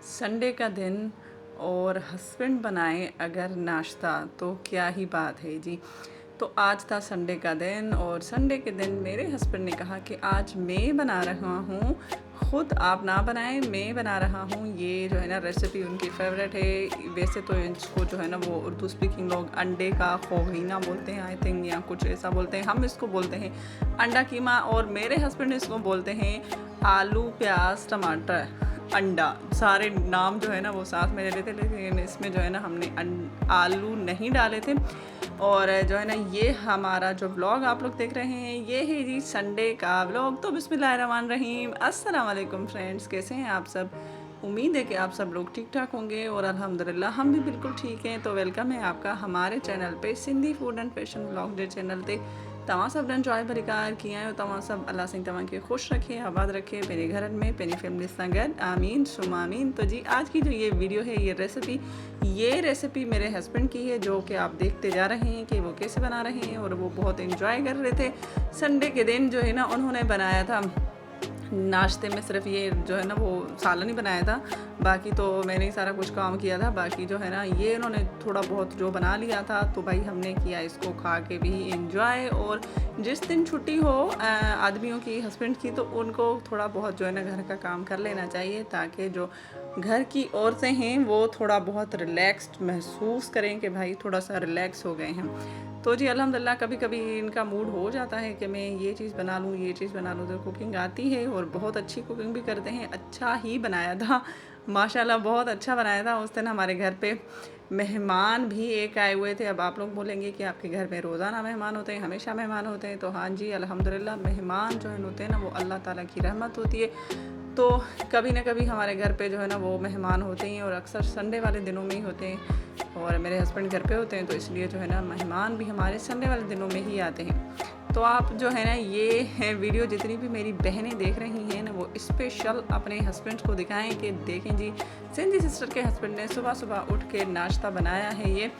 Sunday का दिन और हस्बैंड बनाए अगर नाश्ता तो क्या ही बात है जी। तो आज था संडे का दिन और संडे के दिन मेरे हस्बैंड ने कहा कि आज मैं बना रहा हूँ, ख़ुद आप ना बनाएं, मैं बना रहा हूँ। ये जो है ना रेसिपी उनकी फेवरेट है। वैसे तो इसको जो है ना वो उर्दू स्पीकिंग लोग अंडे का खोगीना बोलते हैं आई थिंक, या कुछ ऐसा बोलते हैं। हम इसको बोलते हैं अंडा कीमा और मेरे हस्बैंड इसको बोलते हैं आलू प्याज टमाटर अंडा। सारे नाम जो है ना वो साथ में ले लेते, लेकिन इसमें जो है ना हमने आलू नहीं डाले थे। और जो है ना ये हमारा जो व्लॉग आप लोग देख रहे हैं ये है जी संडे का व्लॉग। तो बिस्मिल्लाहिर्रहमानिर्रहीम, अस्सलाम वालेकुम फ्रेंड्स, कैसे हैं आप सब? उम्मीद है कि आप सब लोग ठीक ठाक होंगे और अल्हम्दुलिल्लाह हम भी बिल्कुल ठीक हैं। तो वेलकम है आपका हमारे चैनल पे Sindhi food and fashion vlog J channel ते। तव्हां सब एंजॉय भरीकार कीअं आहियो? तव्हां सब अल्लाह सिंह तव्हांखे ख़ुशि रखे, आबाद रखे, पंहिंजे घरनि में पंहिंजी फैमिली सां गॾु, आमीन सुमा आमीन। तो जी आज की जो ये वीडियो है, ये रेसिपी मेरे हस्बैंड की है, जो कि आप देखते जा रहे हैं कि वो कैसे बना रहे हैं। और वो बहुत इंजॉय कर रहे थे। संडे के दिन जो है ना उन्होंने बनाया था नाश्ते में सिर्फ ये जो है ना वो सालन ही बनाया था, बाकी तो मैंने ही सारा कुछ काम किया था। बाकी जो है ना ये इन्होंने थोड़ा बहुत जो बना लिया था, तो भाई हमने किया इसको खा के भी इंजॉय। और जिस दिन छुट्टी हो आदमियों की, हस्बैंड की, तो उनको थोड़ा बहुत जो है ना घर का काम कर लेना चाहिए, ताकि जो घर की औरतें हैं वो थोड़ा बहुत रिलैक्स्ड महसूस करें कि भाई थोड़ा सा रिलैक्स हो गए हैं। तो जी अल्हम्दुलिल्लाह कभी कभी इनका मूड हो जाता है कि मैं ये चीज़ बना लूँ, ये चीज़ बना लूँ। तो कुकिंग आती है और बहुत अच्छी कुकिंग भी करते हैं। अच्छा ही बनाया था माशाल्लाह, बहुत अच्छा बनाया था। उस दिन हमारे घर पे मेहमान भी एक आए हुए थे। अब आप लोग बोलेंगे कि आपके घर में रोज़ाना मेहमान होते हैं, हमेशा मेहमान होते हैं। तो हाँ जी अल्हम्दुलिल्लाह मेहमान जो है होते हैं ना वो अल्लाह ताला की रहमत होती है। तो कभी ना कभी हमारे घर पे जो है ना वो मेहमान होते हैं और अक्सर संडे वाले दिनों में ही होते हैं। और मेरे हस्बैंड घर पे होते हैं, तो इसलिए जो है ना मेहमान भी हमारे संडे वाले दिनों में ही आते हैं। तो आप जो है ना ये वीडियो जितनी भी मेरी बहनें देख रही हैं ना वो स्पेशल अपने हस्बैंड को दिखाएं कि देखें जी सिंधी सिस्टर के हस्बैंड ने सुबह सुबह उठ के नाश्ता बनाया है। ये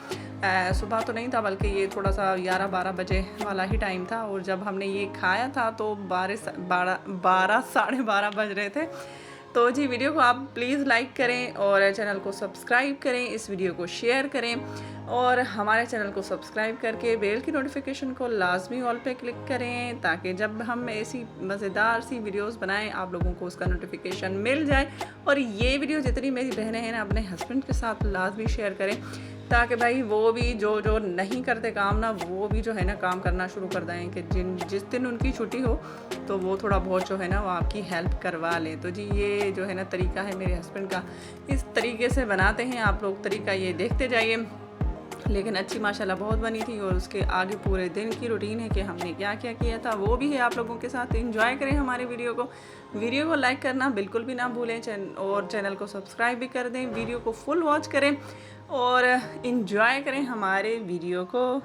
सुबह तो नहीं था, बल्कि ये थोड़ा सा 11-12 बजे वाला ही टाइम था। और जब हमने ये खाया था तो 12 साढ़े 12 बज रहे थे। तो जी वीडियो को आप प्लीज़ लाइक करें और चैनल को सब्सक्राइब करें, इस वीडियो को शेयर करें और हमारे चैनल को सब्सक्राइब करके बेल की नोटिफिकेशन को लाजमी ऑल पे क्लिक करें, ताकि जब हम ऐसी मज़ेदार सी वीडियोस बनाएं आप लोगों को उसका नोटिफिकेशन मिल जाए। और ये वीडियो जितनी मेरी बहनें हैं ना अपने हस्बैंड के साथ लाजमी शेयर करें, ताकि भाई वो भी जो नहीं करते काम ना, वो भी जो है ना काम करना शुरू कर दें कि जिस दिन उनकी छुट्टी हो तो वो थोड़ा बहुत जो है ना वो आपकी हेल्प करवा लें। तो जी ये जो है ना तरीका है मेरे हस्बैंड का, इस तरीके से बनाते हैं। आप लोग तरीका ये देखते जाइए। लेकिन अच्छी माशाल्लाह बहुत बनी थी। और उसके आगे पूरे दिन की रूटीन है कि हमने क्या क्या किया था वो भी है आप लोगों के साथ। एंजॉय करें हमारे वीडियो को लाइक करना बिल्कुल भी ना भूलें और चैनल को सब्सक्राइब भी कर दें। वीडियो को फुल वॉच करें और एंजॉय करें हमारे वीडियो को।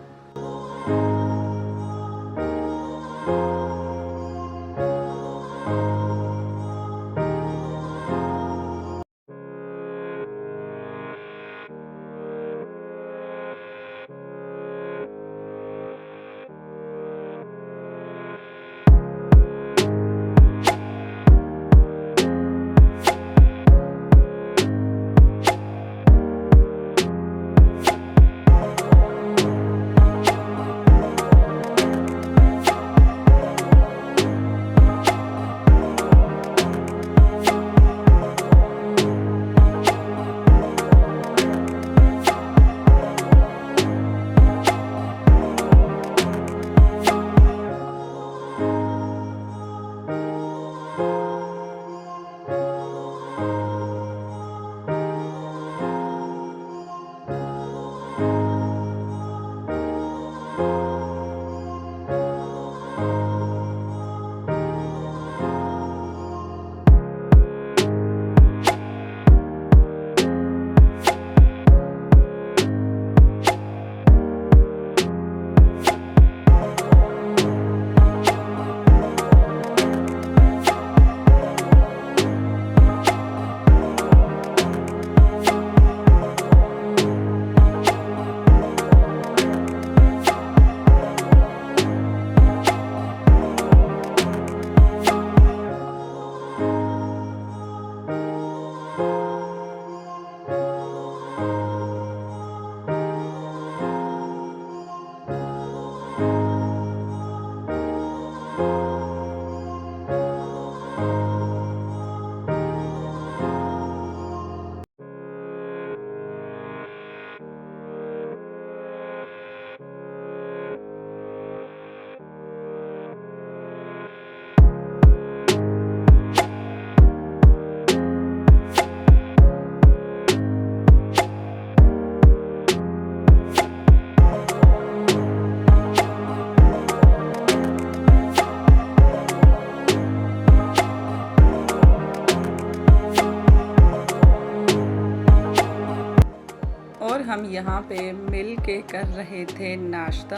हम यहाँ पे मिल के कर रहे थे नाश्ता।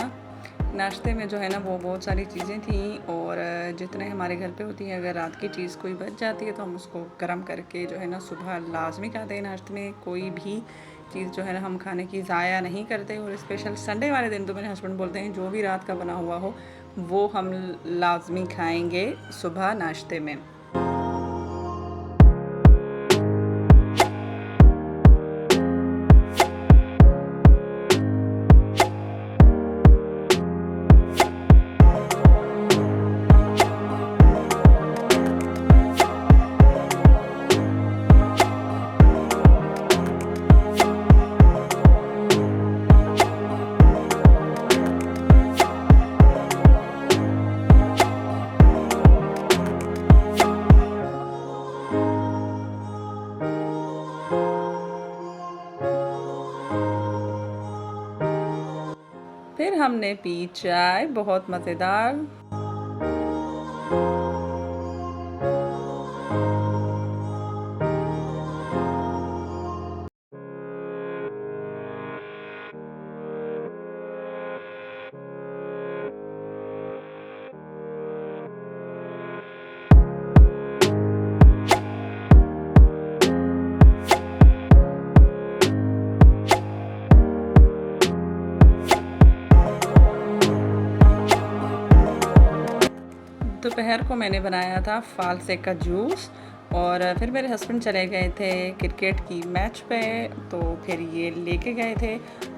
नाश्ते में जो है ना वो बहुत सारी चीज़ें थीं और जितने हमारे घर पे होती हैं, अगर रात की चीज़ कोई बच जाती है तो हम उसको गर्म करके जो है ना सुबह लाजमी खाते हैं। नाश्ते में कोई भी चीज़ जो है ना हम खाने की ज़ाया नहीं करते, और स्पेशल संडे वाले दिन तो मेरे हस्बैंड बोलते हैं जो भी रात का बना हुआ हो वो हम लाजमी खाएंगे सुबह नाश्ते में। फिर हमने पी चाय, बहुत मज़ेदार। दोपहर को मैंने बनाया था फालसे का जूस, और फिर मेरे हस्बैंड चले गए थे क्रिकेट की मैच पे, तो फिर ये लेके गए थे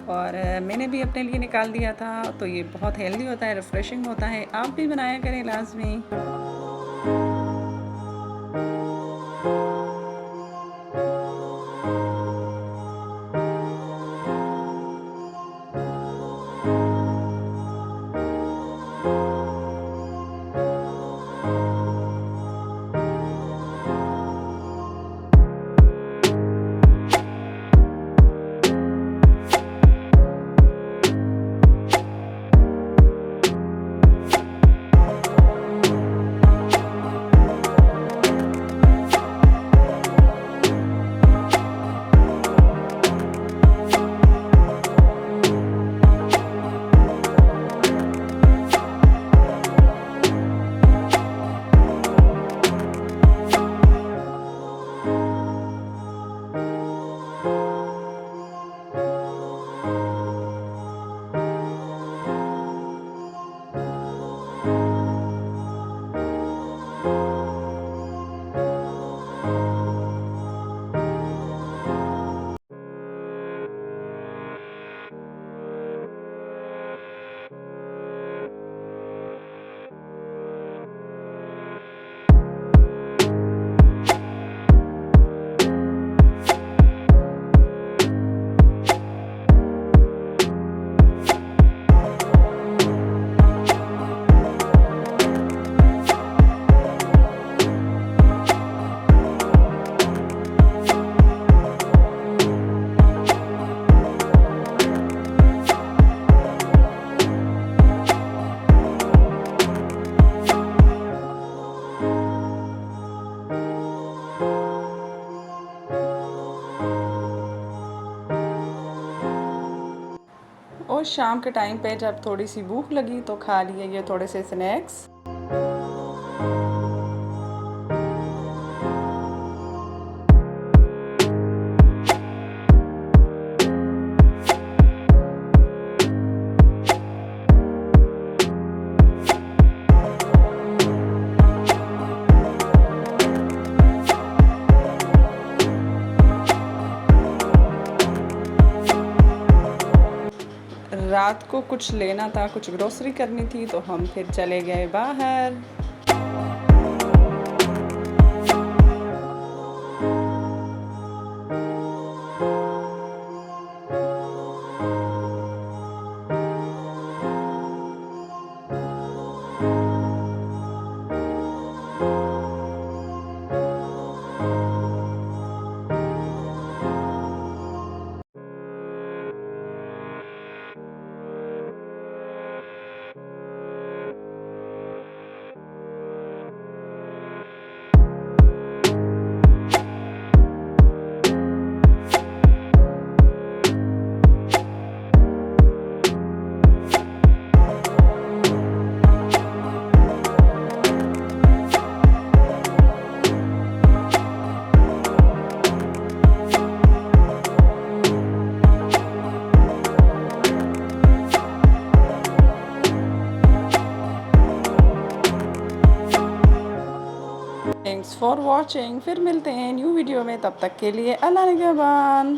और मैंने भी अपने लिए निकाल दिया था। तो ये बहुत हेल्दी होता है, रिफ़्रेशिंग होता है, आप भी बनाया करें लाजमी। और शाम के टाइम पे जब थोड़ी सी भूख लगी तो खा लिए ये थोड़े से स्नैक्स। रात को कुछ लेना था, कुछ ग्रोसरी करनी थी, तो हम फिर चले गए बाहर। For watching. फिर मिलते हैं न्यू वीडियो में, तब तक के लिए अल्लाह निगहबान।